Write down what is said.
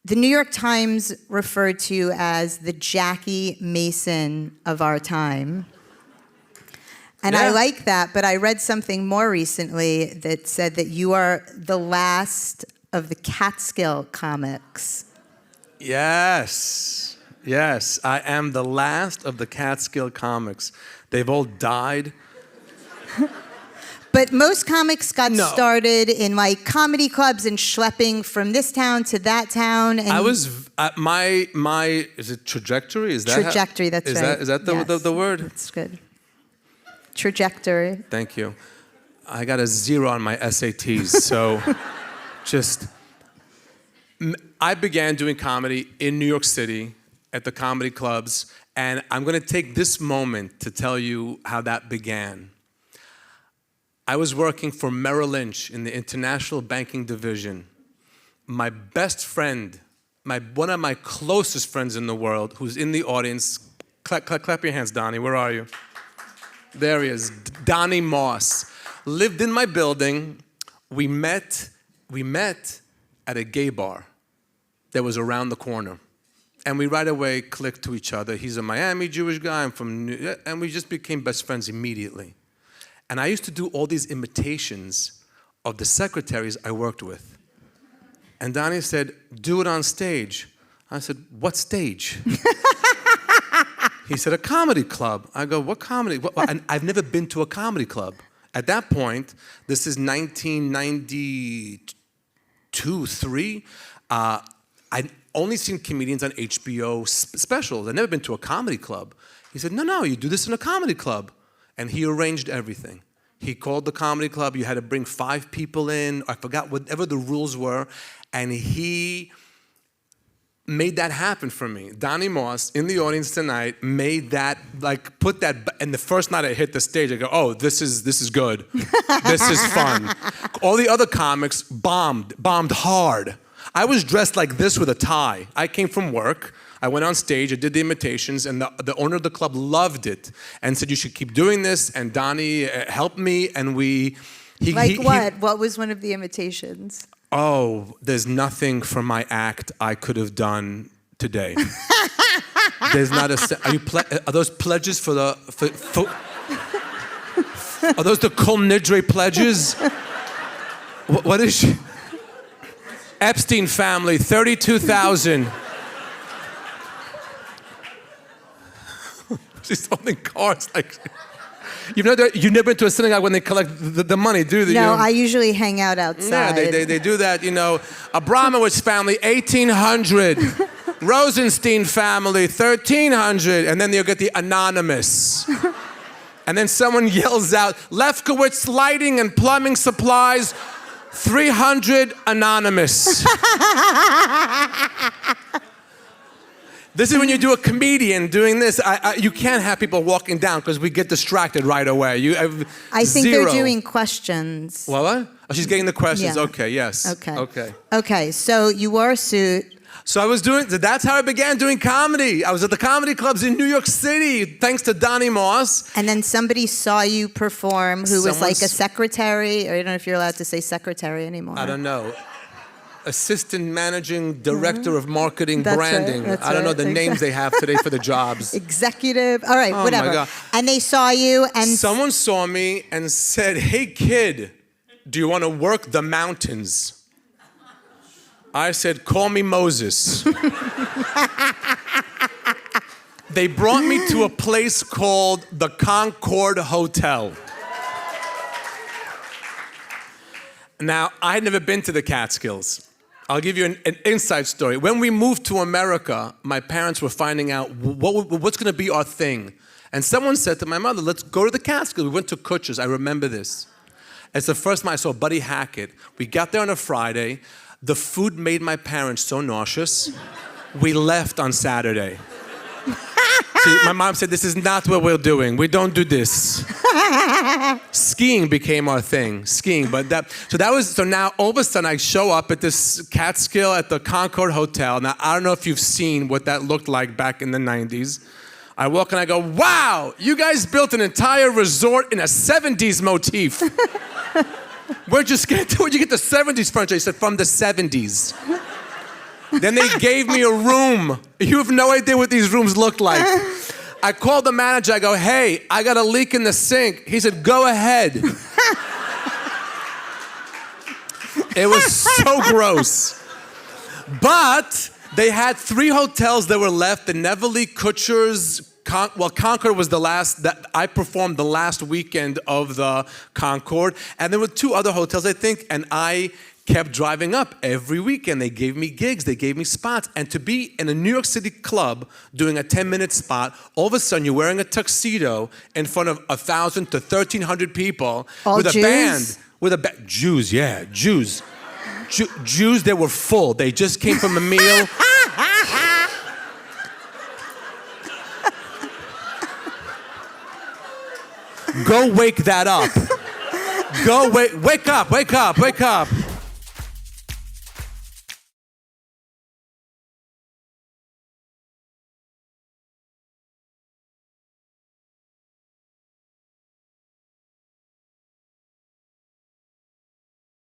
The New York Times referred to you as the Jackie Mason of our time. And I like that, but I read something more recently that said that you are the last of the Catskill comics. Yes, I am the last of the Catskill comics. They've all died. But most comics got started in like comedy clubs and schlepping from this town to that town. And I was my is it trajectory? Is that trajectory? That's right. Is that the word? That's good. Trajectory. Thank you. I got a 0 on my SATs, so I began doing comedy in New York City at the comedy clubs, and I'm going to take this moment to tell you how that began. I was working for Merrill Lynch in the International Banking Division. My best friend, one of my closest friends in the world, who's in the audience, clap your hands, Donnie, where are you? There he is, Donnie Moss, lived in my building. We met at a gay bar that was around the corner. And we right away clicked to each other. He's a Miami Jewish guy, I'm from New York, and we just became best friends immediately. And I used to do all these imitations of the secretaries I worked with. And Donnie said, do it on stage. I said, what stage? He said, a comedy club. I go, what comedy? And I've never been to a comedy club. At that point, this is 1992, 3. I'd only seen comedians on HBO specials. I'd never been to a comedy club. He said, no, you do this in a comedy club. And he arranged everything. He called the comedy club. You had to bring 5 people in. I forgot whatever the rules were. And he made that happen for me. Donnie Moss, in the audience tonight, made that, put that, and the first night I hit the stage, I go, oh, this is good. This is fun. All the other comics bombed hard. I was dressed like this with a tie. I came from work. I went on stage, I did the imitations, and the owner of the club loved it and said, you should keep doing this, and Donnie helped me, and What was one of the imitations? Oh, there's nothing from my act I could have done today. There's not a, are those pledges for the, are those the Kol Nidre pledges? What is she? Epstein family, 32,000. She's holding cards like... You've never been to a synagogue when they collect the money, do they? No, I usually hang out outside. Yeah, they do that, Abramowitz family, 1,800. Rosenstein family, 1,300. And then they'll get the anonymous. And then someone yells out, Lefkowitz Lighting and Plumbing Supplies, 300 anonymous. This is when you do a comedian doing this. You can't have people walking down because we get distracted right away. I think they're doing questions. What? Oh, she's getting the questions. Yeah. Okay, yes. Okay, so you wore a suit. So that's how I began doing comedy. I was at the comedy clubs in New York City, thanks to Donnie Moss. And then somebody saw you perform who was like a secretary, or I don't know if you're allowed to say secretary anymore. I don't know. Assistant managing director of marketing branding. Right, I don't know the names they have today for the jobs. Executive. All right, whatever. My God. And they saw you and... Someone saw me and said, hey kid, do you want to work the mountains? I said, call me Moses. They brought me to a place called the Concord Hotel. Now, I had never been to the Catskills. I'll give you an inside story. When we moved to America, my parents were finding out what's going to be our thing. And someone said to my mother, let's go to the Catskills. We went to Kutcher's. I remember this. It's the first time I saw Buddy Hackett. We got there on a Friday. The food made my parents so nauseous, we left on Saturday. See, my mom said, this is not what we're doing. We don't do this. Skiing became our thing, skiing. So now all of a sudden I show up at this Catskill at the Concord Hotel. Now, I don't know if you've seen what that looked like back in the 90s. I walk and I go, wow, you guys built an entire resort in a 70s motif. Where'd you get the 70s furniture? He said, from the 70s. Then they gave me a room. You have no idea what these rooms looked like. I called the manager. I go, hey, I got a leak in the sink. He said, go ahead. It was so gross. But they had 3 hotels that were left. The Neverly, Kutcher's, Concord was the last, that I performed the last weekend of the Concord. And there were 2 other hotels, I think, and I kept driving up every weekend. They gave me gigs, they gave me spots. And to be in a New York City club doing a 10-minute spot, all of a sudden you're wearing a tuxedo in front of 1,000 to 1,300 people all with Jews? A band. Jews, yeah, Jews. Jews that were full. They just came from a meal. Go wake that up. Go wake up.